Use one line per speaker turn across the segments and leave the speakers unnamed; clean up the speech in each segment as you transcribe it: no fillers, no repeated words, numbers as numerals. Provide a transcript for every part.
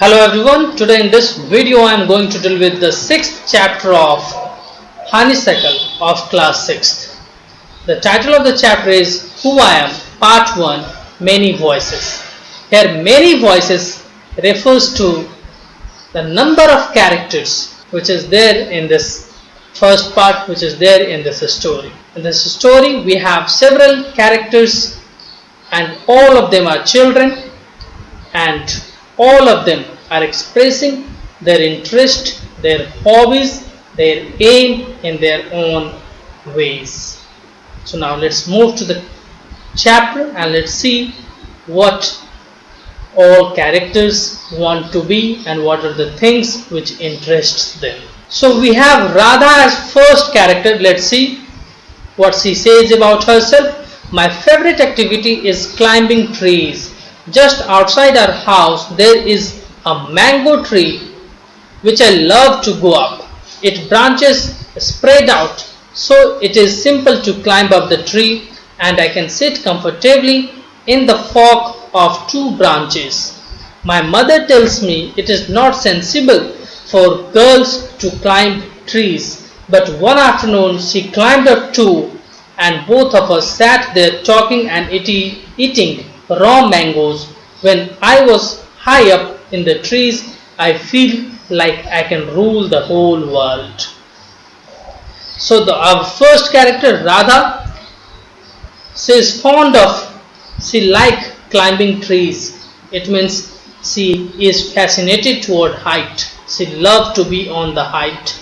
Hello everyone, today in this video I am going to deal with the 6th chapter of Honeysuckle of class 6th. The title of the chapter is Who I Am, Part 1, Many Voices. Here many voices refers to the number of characters which is there in this first part, which is there in this story. In this story we have several characters and all of them are children and all of them are expressing their interest, their hobbies, their aim in their own ways. So now let's move to the chapter and let's see what all characters want to be and what are the things which interests them. So we have Radha as first character. Let's see what she says about herself. My favorite activity is climbing trees. Just outside our house there is a mango tree which I love to go up. Its branches spread out so it is simple to climb up the tree and I can sit comfortably in the fork of two branches. My mother tells me it is not sensible for girls to climb trees, but one afternoon she climbed up too and both of us sat there talking and eating raw mangoes. When I was high up in the trees, I feel like I can rule the whole world. So our first character Radha, she like climbing trees. It means she is fascinated toward height. She loves to be on the height.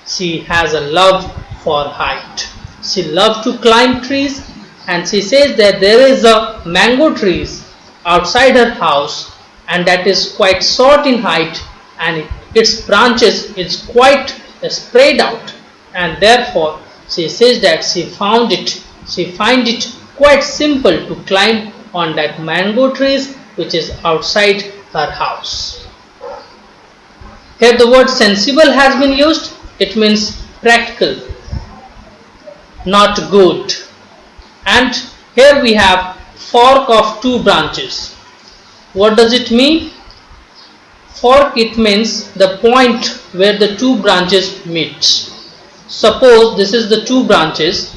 She has a love for height. She loves to climb trees and she says that there is a mango trees outside her house and that is quite short in height and its branches is quite spread out, and therefore she says that she find it quite simple to climb on that mango trees which is outside her house. Here the word sensible has been used. It means practical, not good. And here we have fork of two branches. What does it mean? Fork, it means the point where the two branches meet. Suppose this is the two branches.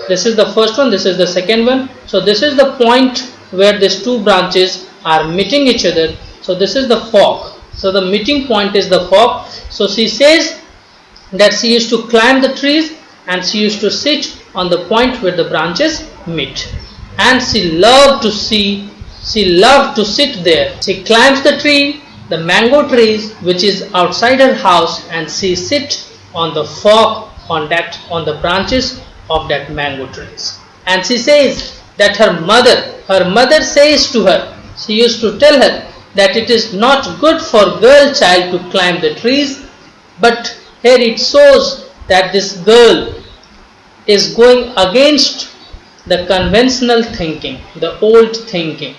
This is the first one, this is the second one. So this is the point where these two branches are meeting each other. So this is the fork. So the meeting point is the fork. So she says that she used to climb the trees and she used to sit on the point where the branches meet. And she loved to sit there. She climbs the tree, the mango trees which is outside her house, and she sits on the fork on the branches of that mango trees. And she says that her mother says to her, she used to tell her that it is not good for girl child to climb the trees, but here it shows that this girl is going against the conventional thinking, the old thinking.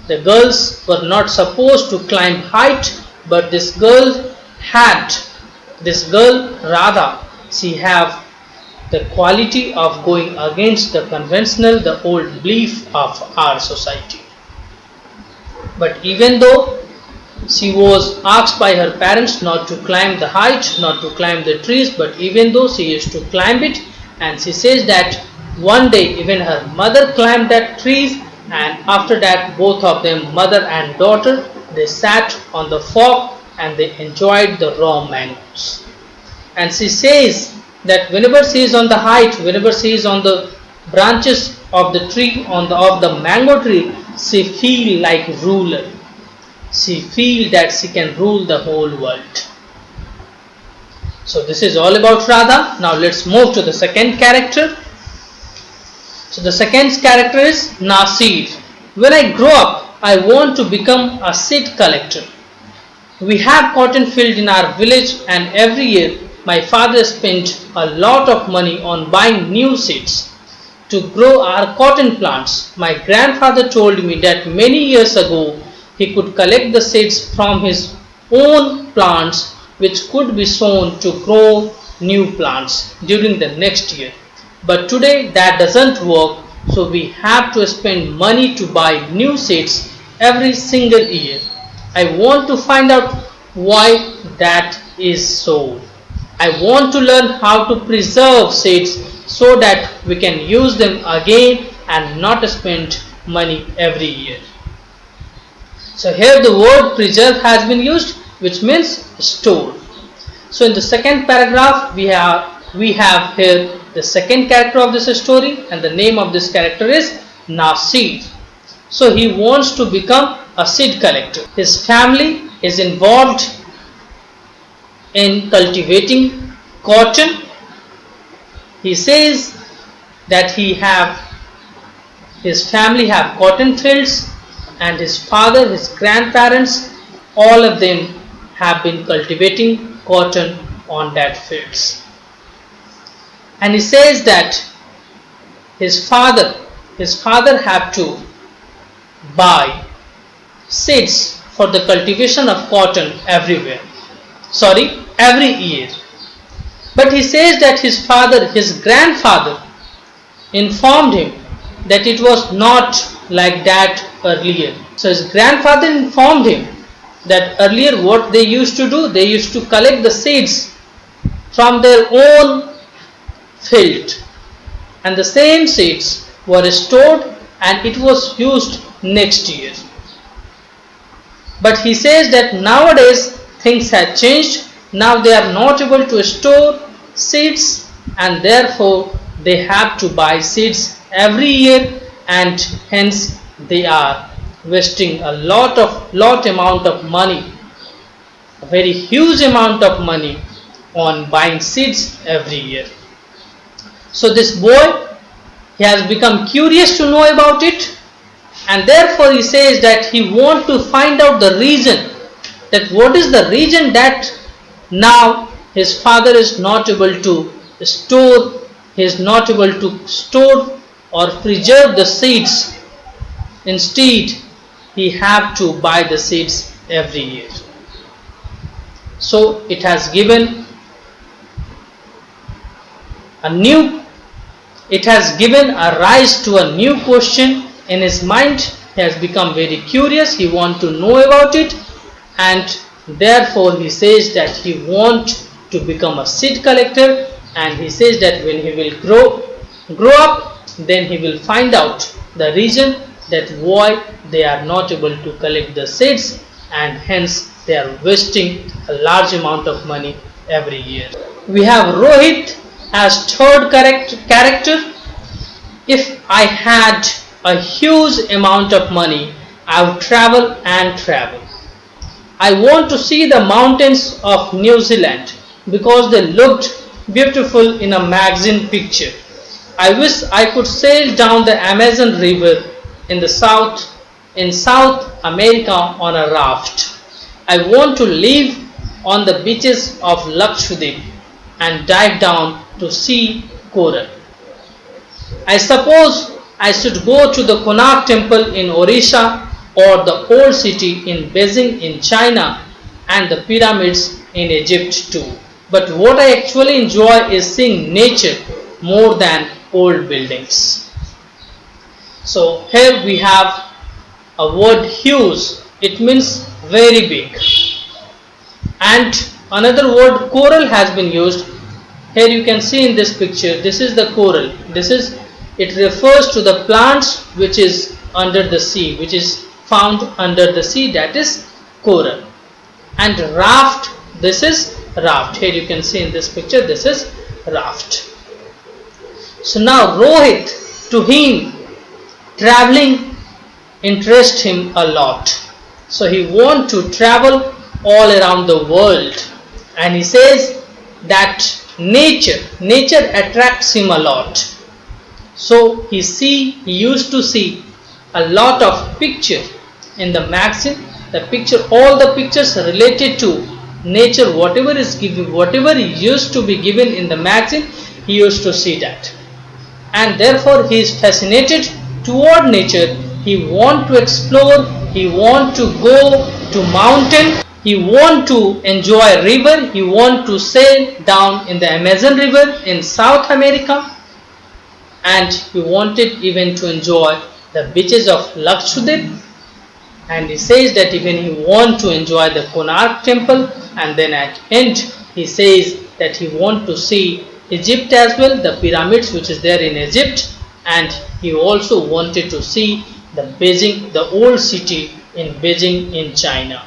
The girls were not supposed to climb height, but this girl Radha, she have the quality of going against the conventional, the old belief of our society. But even though she was asked by her parents not to climb the height, not to climb the trees, but even though she used to climb it, and she says that one day even her mother climbed that trees, and after that both of them, mother and daughter, they sat on the fork and they enjoyed the raw mangoes. And she says that whenever she is on the height, whenever she is on the branches of the tree, of the mango tree, she feel like ruler. She feel that she can rule the whole world. So this is all about Radha. Now let's move to the second character. So the second character is Nasi. When I grow up, I want to become a seed collector. We have cotton field in our village and every year my father spent a lot of money on buying new seeds to grow our cotton plants. My grandfather told me that many years ago he could collect the seeds from his own plants which could be sown to grow new plants during the next year. But today that doesn't work, so we have to spend money to buy new seeds every single year. I want to find out why that is so. I want to learn how to preserve seeds so that we can use them again and not spend money every year. So here the word preserve has been used, which means store. So in the second paragraph we have here the second character of this story, and the name of this character is Nasi. So he wants to become a seed collector. His family is involved in cultivating cotton. He says that his family have cotton fields, and his father, his grandparents, all of them have been cultivating cotton on that fields. And he says that his father had to buy seeds for the cultivation of cotton every year. But he says that his grandfather informed him that it was not like that earlier. So his grandfather informed him that earlier what they used to do, they used to collect the seeds from their own field, and the same seeds were stored and it was used next year. But he says that nowadays things have changed. Now they are not able to store seeds, and therefore they have to buy seeds every year, and hence they are wasting a lot amount of money, a very huge amount of money on buying seeds every year. So this boy, he has become curious to know about it, and therefore he says that he wants to find out the reason, that what is the reason that now his father is not able to store, he is not able to store or preserve the seeds. Instead, he have to buy the seeds every year. So it has given a rise to a new question in his mind. He has become very curious, he wants to know about it, and therefore he says that he wants to become a seed collector, and he says that when he will grow up, then he will find out the reason that why they are not able to collect the seeds, and hence they are wasting a large amount of money every year. We have Rohit as third character. If I had a huge amount of money, I would travel and travel. I want to see the mountains of New Zealand because they looked beautiful in a magazine picture. I wish I could sail down the Amazon River in South America on a raft. I want to live on the beaches of Lakshadweep and dive down to see coral. I suppose I should go to the Konark temple in Orissa, or the old city in Beijing in China, and the pyramids in Egypt too. But what I actually enjoy is seeing nature more than old buildings. So here we have a word huge. It means very big. And another word coral has been used. Here you can see in this picture, this is the coral. It refers to the plants which is under the sea, which is found under the sea, that is coral. And raft, this is raft. Here you can see in this picture, this is raft. So now Rohit, to him traveling interests him a lot. So he wants to travel all around the world, and he says that nature attracts him a lot. So he used to see a lot of pictures in the magazine. All the pictures related to nature, whatever used to be given in the magazine, he used to see that, and therefore he is fascinated toward nature. He want to explore, he want to go to mountain, he want to enjoy river, he want to sail down in the Amazon River in South America, and he wanted even to enjoy the beaches of Lakshadweep, And he says that even he want to enjoy the Konark temple, and then at end he says that he want to see Egypt as well, the pyramids which is there in Egypt, and he also wanted to see the Beijing, the old city in Beijing in China.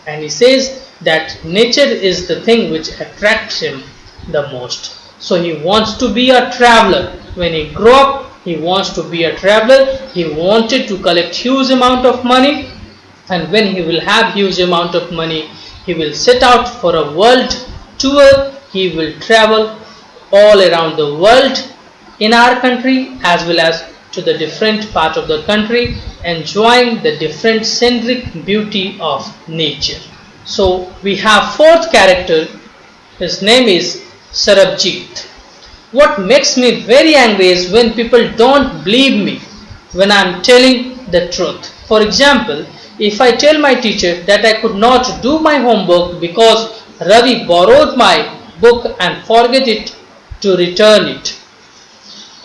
And he says that nature is the thing which attracts him the most. So he wants to be a traveler. When he grew up, he wants to be a traveler. He wanted to collect huge amount of money, and when he will have huge amount of money, he will set out for a world tour. He will travel all around the world in our country as well as to the different part of the country, enjoying the different scenic beauty of nature. So we have fourth character. His name is Sarabjit. What makes me very angry is when people don't believe me when I am telling the truth. For example, if I tell my teacher that I could not do my homework because Ravi borrowed my book and forget it to return it,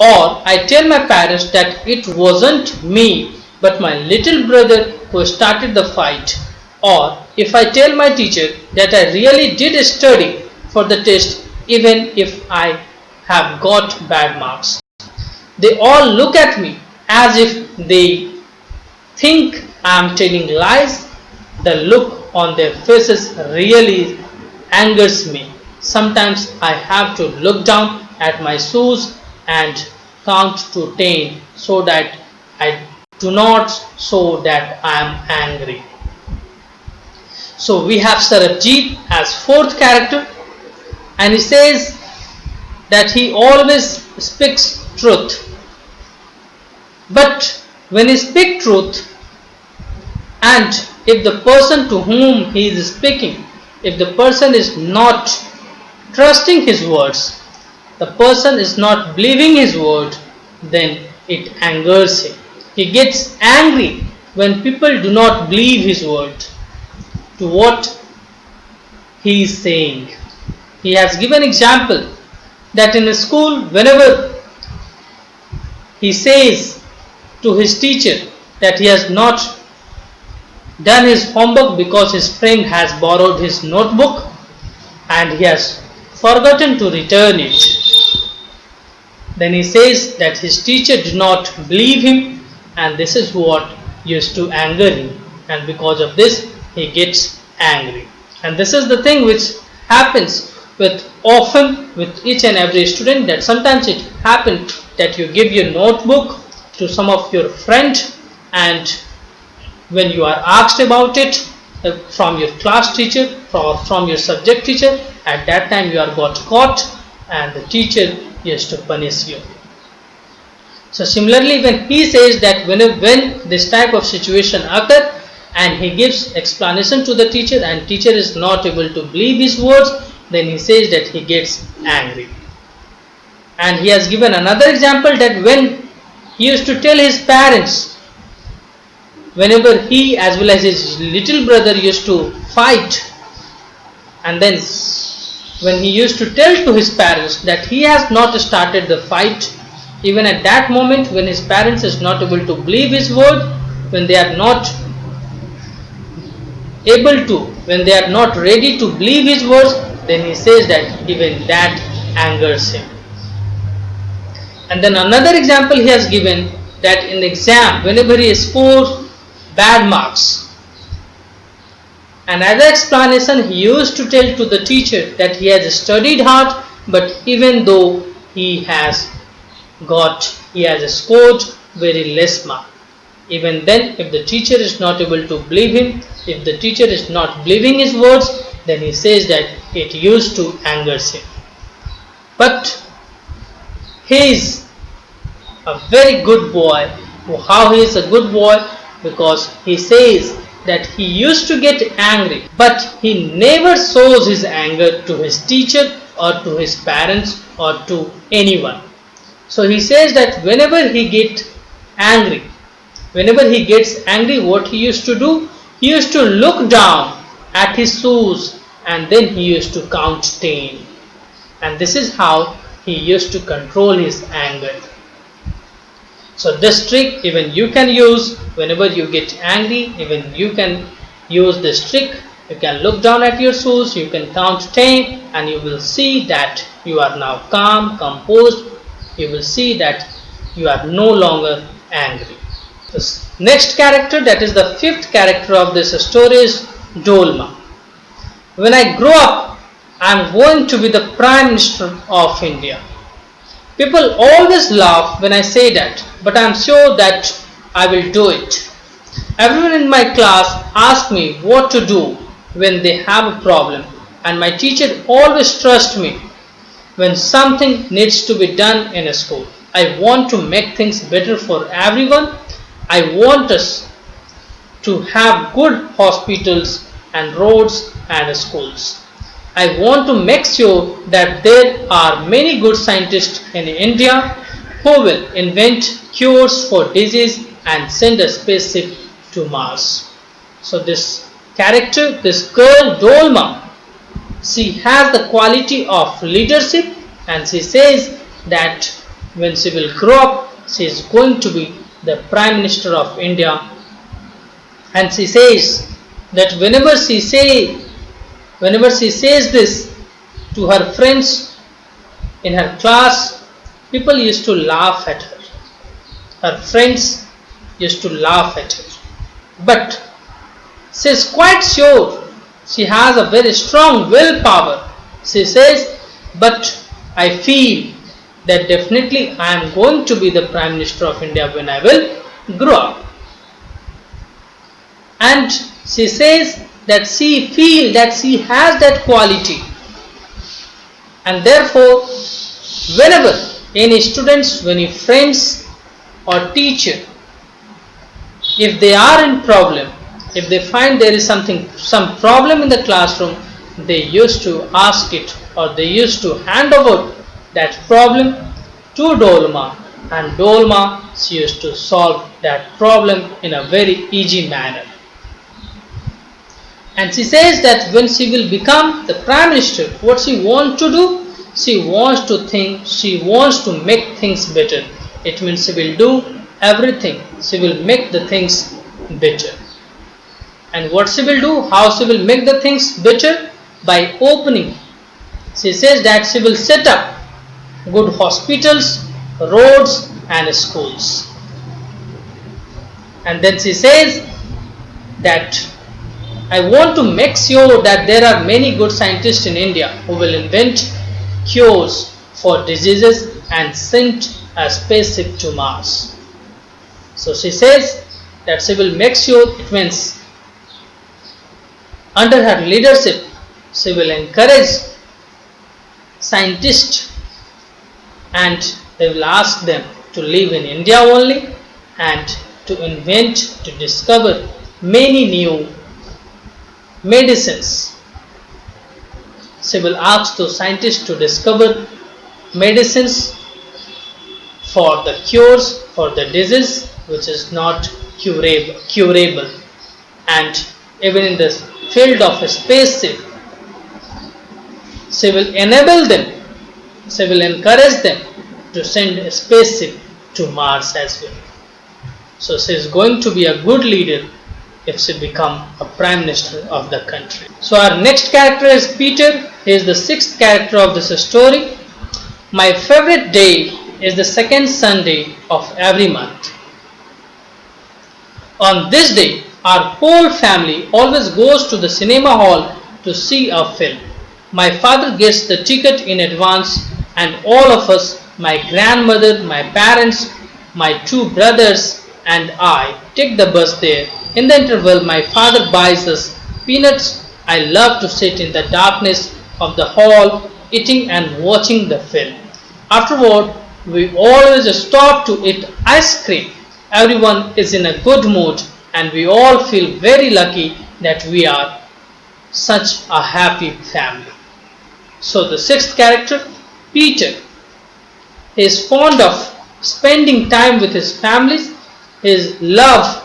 or I tell my parents that it wasn't me but my little brother who started the fight, or if I tell my teacher that I really did study for the test even if I have got bad marks, they all look at me as if they think I am telling lies. The look on their faces really angers me. Sometimes I have to look down at my shoes and count to 10 so that I do not show that I am angry. So we have Sarabjit as fourth character, and he says that he always speaks truth. But when he speaks truth, and if the person to whom he is speaking, if the person is not trusting his words, the person is not believing his word, then it angers him. He gets angry when people do not believe his word to what he is saying. He has given example that in a school, whenever he says to his teacher that he has not done his homework because his friend has borrowed his notebook and he has forgotten to return it, then he says that his teacher did not believe him, and this is what used to anger him, and because of this he gets angry. And this is the thing which happens with often with each and every student, that sometimes it happens that you give your notebook to some of your friend, and when you are asked about it from your class teacher or from your subject teacher, at that time you are got caught and the teacher used to punish you. So similarly, when he says that when this type of situation occur and he gives explanation to the teacher and teacher is not able to believe his words, then he says that he gets angry. And he has given another example that when he used to tell his parents, whenever he as well as his little brother used to fight, and then when he used to tell to his parents that he has not started the fight, even at that moment when his parents is not able to believe his word, when they are not able to, when they are not ready to believe his words, then he says that even that angers him. And then another example he has given that in the exam, whenever he scores bad marks, and as an explanation he used to tell to the teacher that he has studied hard, but even though he has scored very less mark, even then if the teacher is not able to believe him, if the teacher is not believing his words, then he says that it used to anger him. But he is a very good boy. How he is a good boy? Because he says that he used to get angry, but he never shows his anger to his teacher or to his parents or to anyone. So he says that whenever he gets angry, what he used to do, he used to look down at his shoes and then he used to count 10. And this is how he used to control his anger. So this trick even you can use whenever you get angry. Even you can use this trick. You can look down at your shoes, you can count 10 and you will see that you are now calm, composed. You will see that you are no longer angry. The next character, that is the fifth character of this story, is Dolma. When I grow up, I am going to be the Prime Minister of India. People always laugh when I say that, but I am sure that I will do it. Everyone in my class asks me what to do when they have a problem, and my teacher always trusts me when something needs to be done in a school. I want to make things better for everyone. I want us to have good hospitals and roads and schools. I want to make sure that there are many good scientists in India who will invent cures for disease and send a spaceship to Mars. So this character, this girl Dolma, she has the quality of leadership, and she says that when she will grow up, she is going to be the Prime Minister of India. And she says that whenever she says this to her friends in her class, people used to laugh at her. Her friends used to laugh at her. But she is quite sure she has a very strong willpower. She says, but I feel that definitely I am going to be the Prime Minister of India when I will grow up. And she says that she feels that she has that quality, and therefore whenever any students, any friends or teacher, if they are in problem, if they find there is some problem in the classroom, they used to ask it, or they used to hand over that problem to Dolma, and Dolma, she used to solve that problem in a very easy manner. And she says that when she will become the Prime Minister, what she wants to do, she wants to make things better. It means she will do everything, she will make the things better. And what she will do, how she will make the things better? By opening. She says that she will set up good hospitals, roads and schools. And then she says that I want to make sure that there are many good scientists in India who will invent cures for diseases and send a spaceship to Mars. So she says that she will make sure, it means under her leadership, she will encourage scientists, and they will ask them to live in India only and to invent, to discover many new medicines. She will ask those scientists to discover medicines for the cures for the disease which is not curable. And even in the field of a spaceship, she will enable them, she will encourage them to send a spaceship to Mars as well. So she is going to be a good leader if she become a Prime Minister of the country. So our next character is Peter. He is the sixth character of this story. My favorite day is the second Sunday of every month. On this day, our whole family always goes to the cinema hall to see a film. My father gets the ticket in advance, and all of us, my grandmother, my parents, my two brothers and I, take the bus there. In the interval, my father buys us peanuts. I love to sit in the darkness of the hall, eating and watching the film. Afterward, we always stop to eat ice cream. Everyone is in a good mood, and we all feel very lucky that we are such a happy family. So the sixth character, Peter, is fond of spending time with his family. His love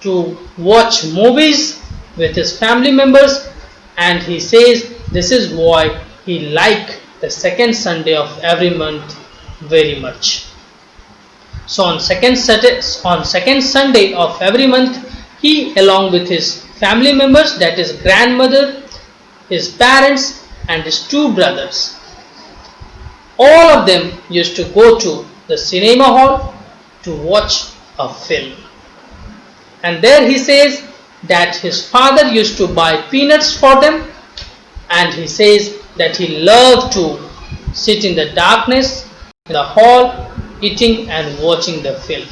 to watch movies with his family members, and he says this is why he likes the second Sunday of every month very much. So on second Sunday of every month, he along with his family members, that is grandmother, his parents and his two brothers, all of them used to go to the cinema hall to watch a film. And there he says that his father used to buy peanuts for them, and he says that he loved to sit in the darkness in the hall eating and watching the film.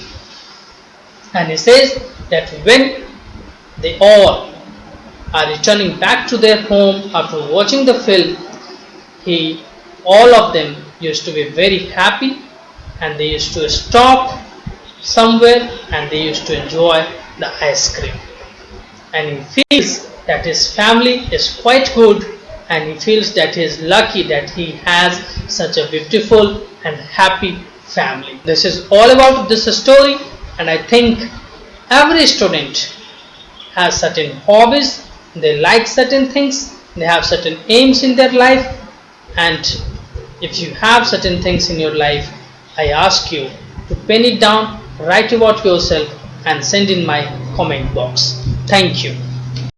And he says that when they all are returning back to their home after watching the film, he all of them used to be very happy, and they used to stop somewhere and they used to enjoy the ice cream. And he feels that his family is quite good, and he feels that he is lucky that he has such a beautiful and happy family. This is all about this story, and I think every student has certain hobbies, they like certain things, they have certain aims in their life, and if you have certain things in your life, I ask you to pen it down, write about yourself and send in my comment box. Thank you.